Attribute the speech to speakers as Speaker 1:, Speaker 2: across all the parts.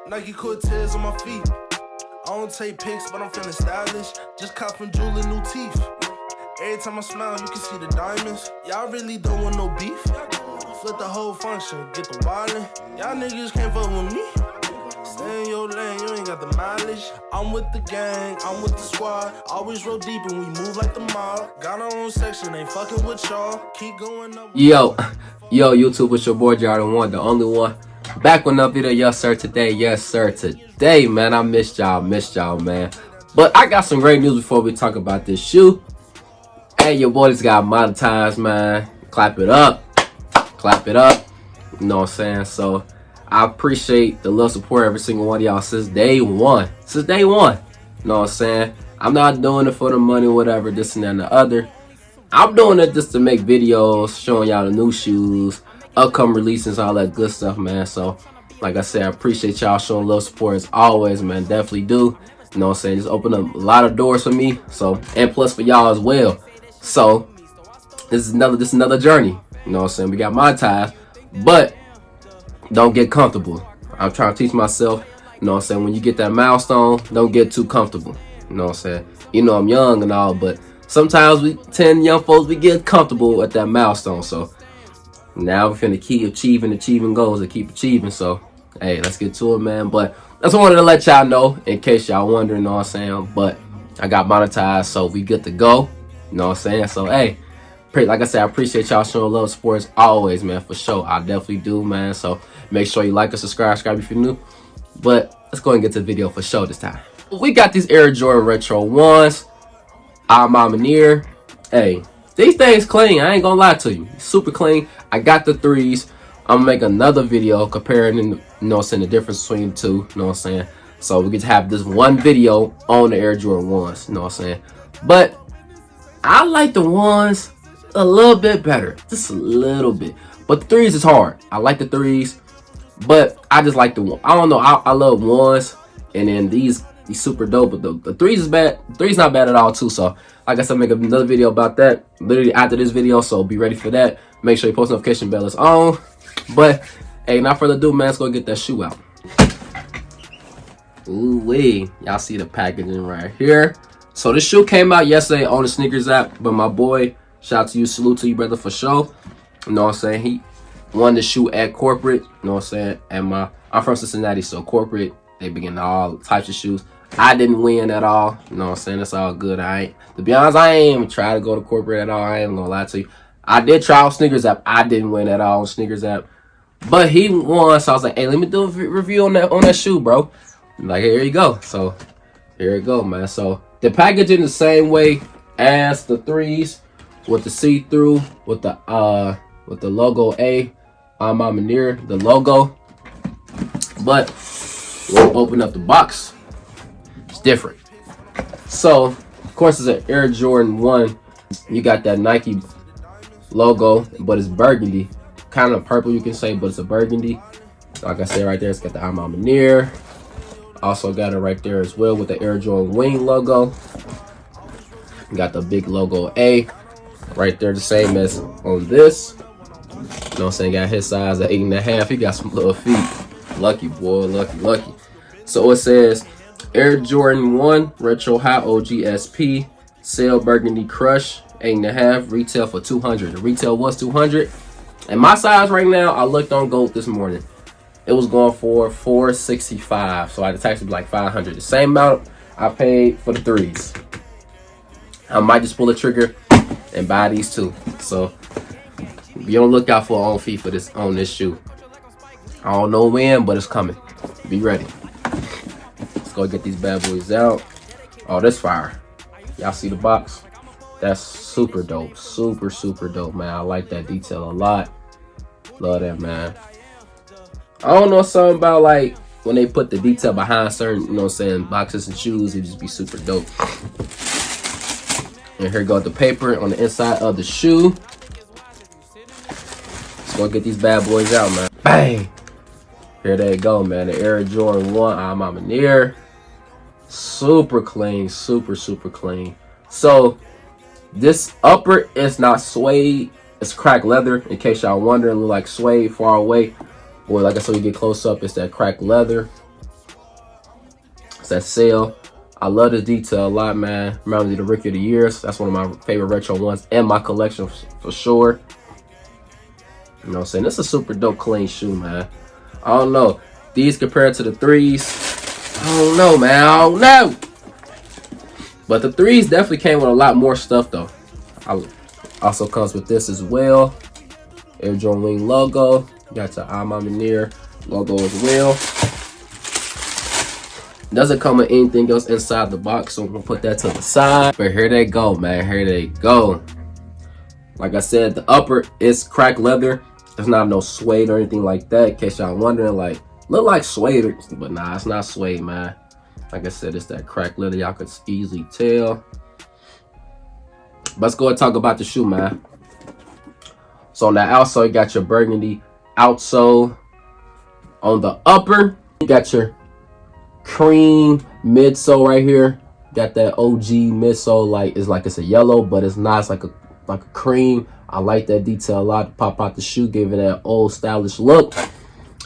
Speaker 1: Nike Cortez on my feet. I don't take pics, but I'm feeling stylish. Just cop from Jewel new teeth. Every time I smile, you can see the diamonds. Y'all really don't want no beef. Flip the whole function, get the wildin'. Y'all niggas can't fuck with me. Stay in your lane, you ain't got the mileage. I'm with the gang, I'm with the squad. Always roll deep and we move like the mob. Got our own section, ain't fucking with y'all. Keep going up.
Speaker 2: Yo, YouTube, it's your boy Jordan One, the only one. Back with another video, yes sir, today, man. I missed y'all, man. But I got some great news before we talk about this shoe. Hey, your boy just got monetized, man. Clap it up. You know what I'm saying? So I appreciate the love support every single one of y'all since day one. You know what I'm saying? I'm not doing it for the money, whatever, this and that and the other. I'm doing it just to make videos showing y'all the new shoes, upcoming releases, all that good stuff, man. So, like I said, I appreciate y'all showing love support as always, man. Definitely do. You know what I'm saying? Just open up a lot of doors for me. So, and plus for y'all as well. So, this is another journey. You know what I'm saying? We got monetized, but don't get comfortable. I'm trying to teach myself, you know what I'm saying, when you get that milestone, don't get too comfortable. You know what I'm saying? You know I'm young and all, but sometimes we 10 young folks, we get comfortable at that milestone. So now we're finna keep achieving goals and keep achieving. So hey, let's get to it, man. But I just wanted to let y'all know in case y'all wondering, you know what I'm saying. But I got monetized, so we good to go. You know what I'm saying? So hey, like I said, I appreciate y'all showing love support as always, man, for sure. I definitely do, man. So make sure you like and subscribe if you're new. But let's go and get to the video for sure this time. We got these Air Jordan Retro 1s. MAINIRE. Hey, these things clean. I ain't gonna lie to you. Super clean. I got the 3s. I'm gonna make another video comparing, you know what I'm saying, the difference between the two. You know what I'm saying? So we get to have this one video on the Air Jordan 1s. You know what I'm saying? But I like the 1s a little bit better. Just a little bit. But the 3s is hard. I like the 3s. But I just like the one. I don't know. I love 1s. And then these super dope, but the 3s is bad. 3's not bad at all too. So like I said, make another video about that literally after this video, so be ready for that. Make sure your post notification bell is on. But hey, not further ado, man, let's go get that shoe out. Ooh wee, y'all see the packaging right here. So this shoe came out yesterday on the sneakers app, but my boy, shout out to you, salute to you, brother, for sure. You know what I'm saying? He won the shoe at corporate. You know what I'm saying? And I'm from Cincinnati, so corporate, they begin all types of shoes. I didn't win at all. You know what I'm saying? That's all good. To be honest, I ain't even try to go to corporate at all. I ain't gonna lie to you. I did try on sneakers app. I didn't win at all on sneakers app. But he won, so I was like, hey, let me do a review on that shoe, bro. Like, here you go. So here you go, man. So the packaging the same way as the 3s, with the see-through, with the logo A, MAINIRE, the logo. But we'll open up the box. It's different. So of course it's an Air Jordan 1. You got that Nike logo, but it's burgundy, kind of purple you can say, but it's a burgundy. Like I said right there, it's got the MAINIRE. Also got it right there as well with the Air Jordan wing logo. You got the big logo A right there, the same as on this. You know what I'm saying? Got his size at 8.5. He got some little feet. Lucky boy, lucky. So it says Air Jordan 1 Retro High OG SP Sale Burgundy Crush 8.5, retail for $200. The retail was $200. And my size right now, I looked on Gold this morning. It was going for $465. So I had to tax it like $500. The same amount I paid for the 3s. I might just pull the trigger and buy these two. So be on the lookout for on fee for this on this shoe. I don't know when, but it's coming. Be ready. Let's go get these bad boys out. Oh, this fire. Y'all see the box? That's super dope. Super dope, man. I like that detail a lot. Love that, man. I don't know, something about like when they put the detail behind certain, you know what I'm saying, boxes and shoes, it just be super dope. And here goes the paper on the inside of the shoe. Let's go get these bad boys out, man. Bang! Here they go, man. The Air Jordan 1 MAINIRE. Super clean, super clean. So this upper is not suede, it's cracked leather. In case y'all wondering, look like suede far away, or like I said, you get close up, it's that cracked leather. It's that sale. I love the detail a lot, man. Reminds me of the Rookie of the Years. That's one of my favorite retro ones in my collection for sure. You know what I'm saying? This is a super dope clean shoe, man. I don't know. These compared to the threes, I don't know, man. I don't know. But the threes definitely came with a lot more stuff, though. Also comes with this as well. Air Jordan Wing logo. Got the MAINIRE logo as well. Doesn't come with anything else inside the box, so I'm gonna put that to the side. But here they go, man. Here they go. Like I said, the upper is cracked leather. There's not no suede or anything like that. In case y'all wondering, like, look like suede, but nah, it's not suede, man. Like I said, it's that cracked leather. Y'all could easily tell. Let's go and talk about the shoe, man. So on the outsole, you got your burgundy outsole. On the upper, you got your cream midsole right here. Got that OG midsole, like it's a yellow, but it's not. It's like a cream. I like that detail a lot. Pop out the shoe, give it that old stylish look.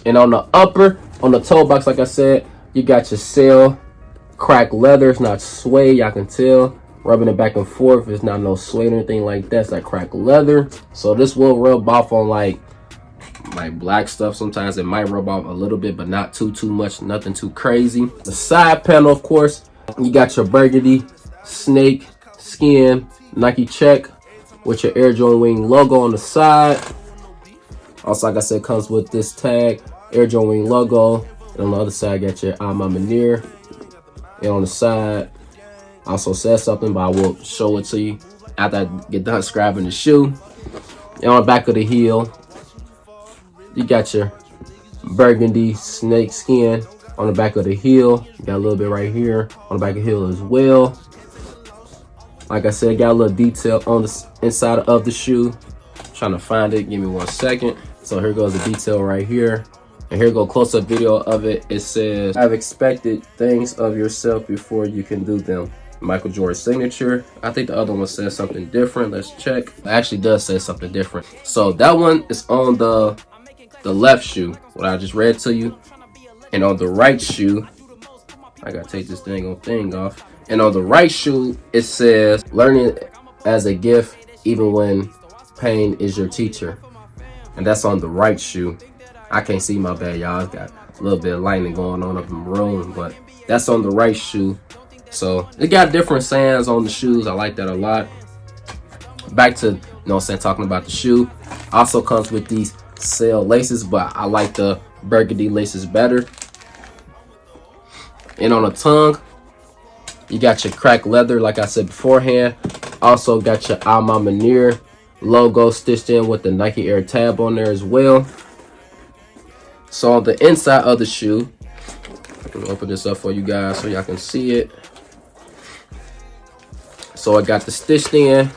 Speaker 2: And on the upper, on the toe box, like I said, you got your sail cracked leather. It's not suede, y'all can tell. Rubbing it back and forth. It's not no suede or anything like that. It's like cracked leather. So this will rub off on like black stuff. Sometimes it might rub off a little bit, but not too much. Nothing too crazy. The side panel, of course, you got your burgundy snake skin Nike check with your Air Jordan Wing logo on the side. Also, like I said, comes with this tag, Air Jordan Wing logo. And on the other side, got your MAINIRE. And on the side, also says something, but I will show it to you after I get done describing the shoe. And on the back of the heel, you got your burgundy snake skin on the back of the heel. You got a little bit right here on the back of the heel as well. Like I said, got a little detail on the inside of the shoe. Trying to find it, give me 1 second. So here goes the detail right here. And here go close-up video of it. It says, I've expected things of yourself before you can do them. Michael Jordan signature. I think the other one says something different. Let's check. It actually does say something different. So that one is on the left shoe, what I just read to you. And on the right shoe, I gotta take this thing off. And on the right shoe, it says, learning as a gift, even when pain is your teacher. And that's on the right shoe. I can't see, my bad, y'all. It's got a little bit of lightning going on up in the room, but that's on the right shoe. So it got different sayings on the shoes. I like that a lot. Back to, you know what I'm saying, talking about the shoe. Also comes with these sail laces, but I like the burgundy laces better. And on the tongue, you got your cracked leather, like I said beforehand. Also got your MAINIRE logo stitched in with the Nike Air tab on there as well. So on the inside of the shoe, I can open this up for you guys so y'all can see it. So I got the stitched in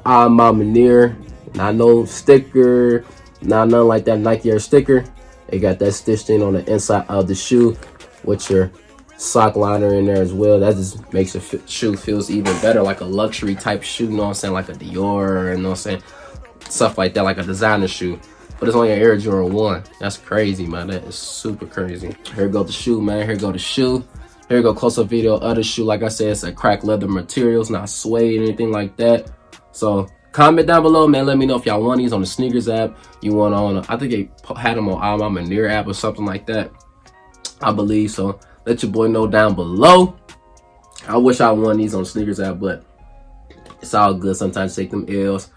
Speaker 2: MAINIRE, not no sticker, not nothing like that Nike Air sticker. It got that stitched in on the inside of the shoe with your sock liner in there as well. That just makes the shoe feels even better, like a luxury type shoe, you know what I'm saying, like a Dior, you know what I'm saying, stuff like that, like a designer shoe. But it's only an Air Jordan 1. That's crazy, man. That is super crazy. Here go the shoe, man. Here go the shoe. Here go close-up video of the shoe. Like I said, it's a cracked leather material. It's not suede or anything like that. So comment down below, man. Let me know if y'all want these on the sneakers app. You want on, I think they had them on MAINIRE app or something like that, I believe. So let your boy know down below. I wish I won these on the sneakers app, but it's all good. Sometimes take them L's.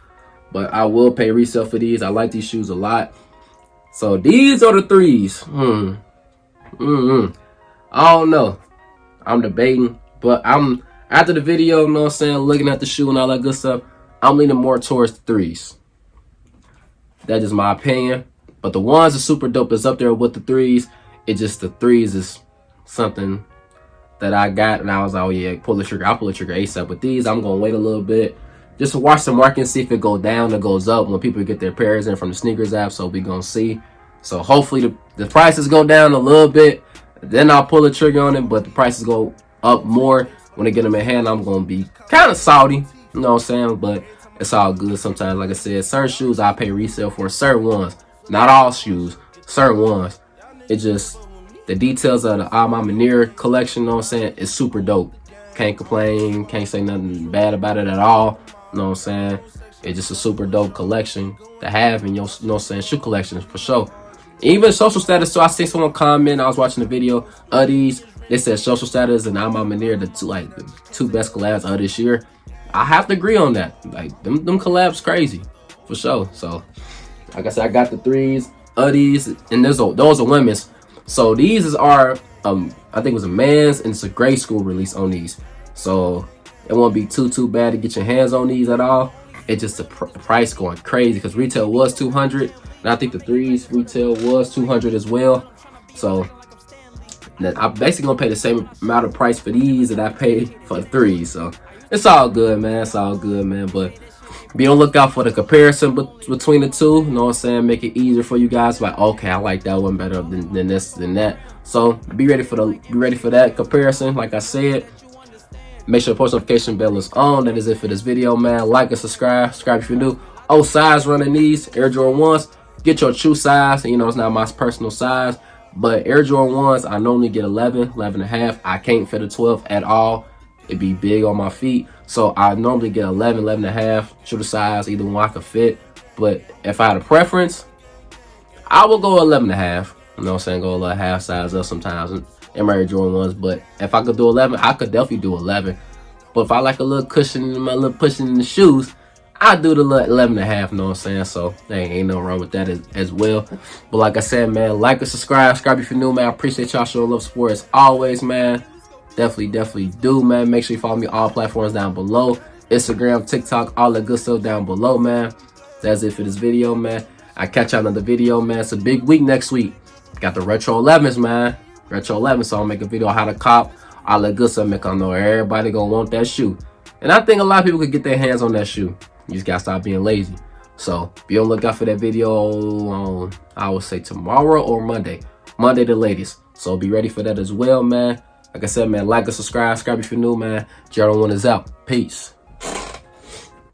Speaker 2: But I will pay resale for these. I like these shoes a lot. So these are the threes. I don't know. I'm debating. But I'm, after the video, you know what I'm saying, looking at the shoe and all that good stuff, I'm leaning more towards the threes. That's just my opinion. But the ones are super dope. It's up there with the threes. It just, the threes is something that I got. And I was like, oh yeah, pull the trigger. I'll pull the trigger ASAP. With these, I'm going to wait a little bit. Just to watch the market and see if it goes down or goes up when people get their pairs in from the sneakers app. So we gonna see. So hopefully the prices go down a little bit. Then I'll pull the trigger on it. But the prices go up more when I get them in hand. I'm gonna be kind of salty. You know what I'm saying? But it's all good sometimes. Like I said, certain shoes I pay resale for. Certain ones. Not all shoes. Certain ones. It just, The details of the MAINIRE collection, you know what I'm saying, is super dope. Can't complain, can't say nothing bad about it at all. You know what I'm saying? It's just a super dope collection to have in your, you know what I'm saying, shoe collection for sure. Even social status. So I seen someone comment, I was watching the video of these. They said social status and MAINIRE, the two best collabs of this year. I have to agree on that. Like them collabs crazy for sure. So like I said, I got the threes of these, and those are women's. So these are I think it was a man's, and it's a grade school release on these. So it won't be too bad to get your hands on these at all. It's just the price going crazy because retail was $200, and I think the threes retail was $200 as well. So I'm basically gonna pay the same amount of price for these that I paid for the threes. So it's all good, man. It's all good, man. But be on the lookout for the comparison between the two. You know what I'm saying? Make it easier for you guys. Like, okay, I like that one better than this, than that. So be ready for that comparison. Like I said, make sure the post notification bell is on. That is it for this video, man. Like and subscribe. Subscribe if you're new. Oh, size running these Air Jordan 1s. Get your true size. You know, it's not my personal size, but Air Jordan 1s, I normally get 11 and a half. I can't fit a 12 at all. It'd be big on my feet. So I normally get 11 and a half, true to size, either one I could fit. But if I had a preference, I would go 11 and a half. You know what I'm saying? Go a little half size up sometimes in my Air Jordan 1s. But if I could do 11, I could definitely do 11. But if I like a little cushion, my little pushing in the shoes, I do the little 11 and a half, you know what I'm saying? So ain't no wrong with that as well. But like I said, man, like and subscribe. Subscribe if you're new, man. I appreciate y'all showing love, support as always, man. Definitely do, man. Make sure you follow me all platforms down below. Instagram, TikTok, all that good stuff down below, man. That's it for this video, man. I catch y'all in another video, man. It's a big week next week. Got the Retro 11s, man. Retro 11, so I'll make a video on how to cop all that good stuff. Make I know everybody gonna want that shoe. And I think a lot of people could get their hands on that shoe. You just gotta stop being lazy. So be on the lookout for that video on, I would say, tomorrow or Monday. Monday the latest. So be ready for that as well, man. Like I said, man, like and subscribe. Subscribe if you're new, man. Jordan 1 is out. Peace.